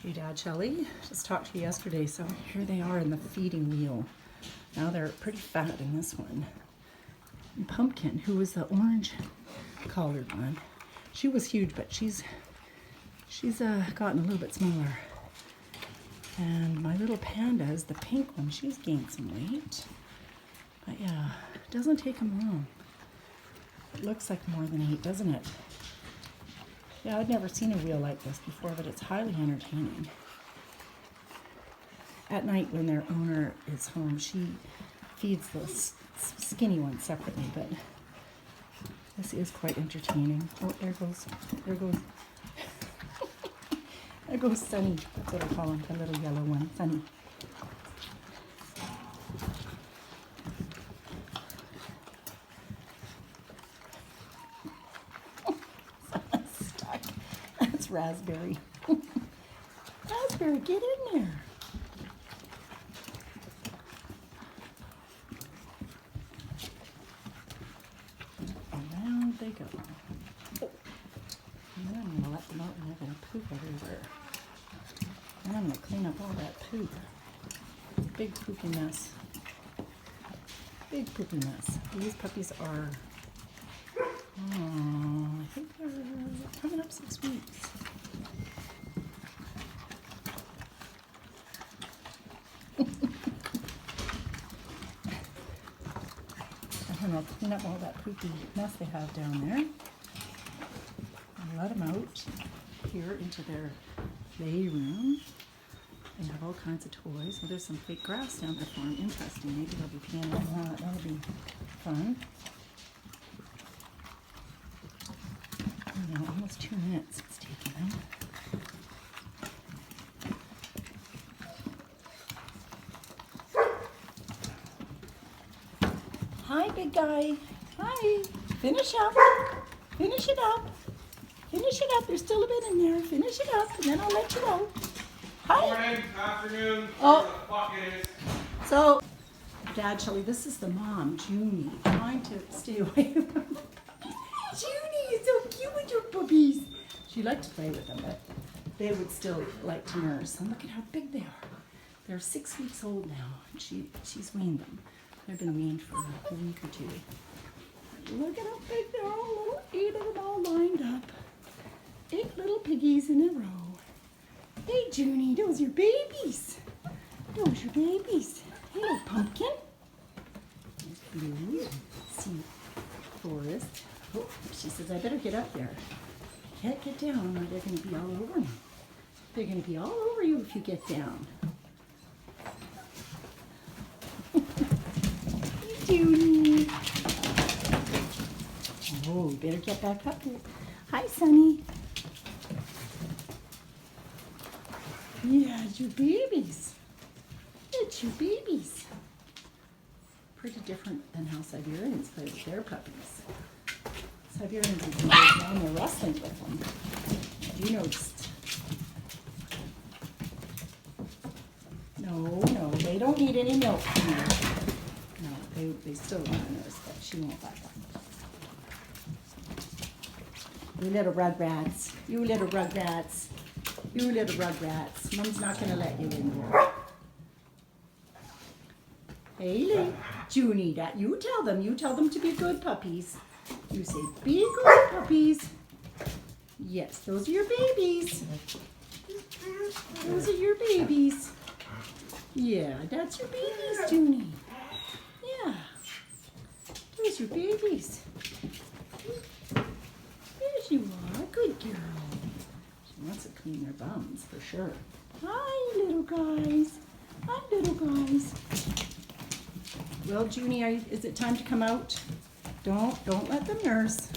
Hey Dad, Shelley, just talked to you yesterday, so here they are in the feeding wheel. Now they're pretty fat in this one. And Pumpkin, who was the orange collared one, she was huge, but she's gotten a little bit smaller. And my little panda is the pink one. She's gained some weight. But yeah, it doesn't take them long. It looks like more than 8, doesn't it? Yeah, I'd never seen a wheel like this before, but it's highly entertaining. At night when their owner is home, she feeds the skinny one separately, but this is quite entertaining. Oh, there goes there goes Sunny. That's what I call him, the little yellow one, Sunny. Stuck. That's Raspberry. Raspberry, get in there. Around they go. Oh. And then I'm going to let them out and they're going to poop everywhere. And I'm going to clean up all that poop. Big poopy mess. Big poopy mess. These puppies are, I think they're coming up 6 weeks. And I'll clean up all that poopy mess they have down there. And let them out here into their playroom. They have all kinds of toys. Well, there's some fake grass down there for them. Interesting. Maybe they'll be playing on that. That'll be fun. Oh, no, almost 2 minutes it's taking them. Hi, big guy. Hi. Finish up. Finish it up. Finish it up. There's still a bit in there. Finish it up, and then I'll let you go. Hi. Morning, afternoon, oh. whatever the fuck it is. So, Dad, Shelley, this is the mom, Junie, trying to stay away from the puppies. Junie is so cute with your puppies. She liked to play with them, but they would still like to nurse. And look at how big they are. They're 6 weeks old now, and she's weaned them. They've been weaned for a week or 2. Look at how big they are, all 8 of them all lined up. 8 little piggies in a row. Hey, Junie, those are your babies. Those are your babies. Hello, Pumpkin. There's Blue. See, Forest. Oh, she says, I better get up there. I can't get down or they're going to be all over me. They're going to be all over you if you get down. Hey, Junie. Oh, you better get back up there. Hi, Sunny. Yeah, it's your babies. It's your babies. Pretty different than how Siberians play with their puppies. Siberians are down there wrestling with them. You noticed. No, they don't need any milk from you. No, they still want to nurse, but she won't let them. You little rugrats. You little rugrats. You little rugrats. Mom's not going to let you in here. Hey, Junie, that you tell them to be good puppies. You say, be good puppies. Yes, those are your babies. Those are your babies. Yeah, that's your babies, Junie. Yeah, those are your babies. There you are, good girl. She wants to clean their bums, for sure. Hi, little guys. Hi, little guys. Well, Junie, is it time to come out? Don't let them nurse.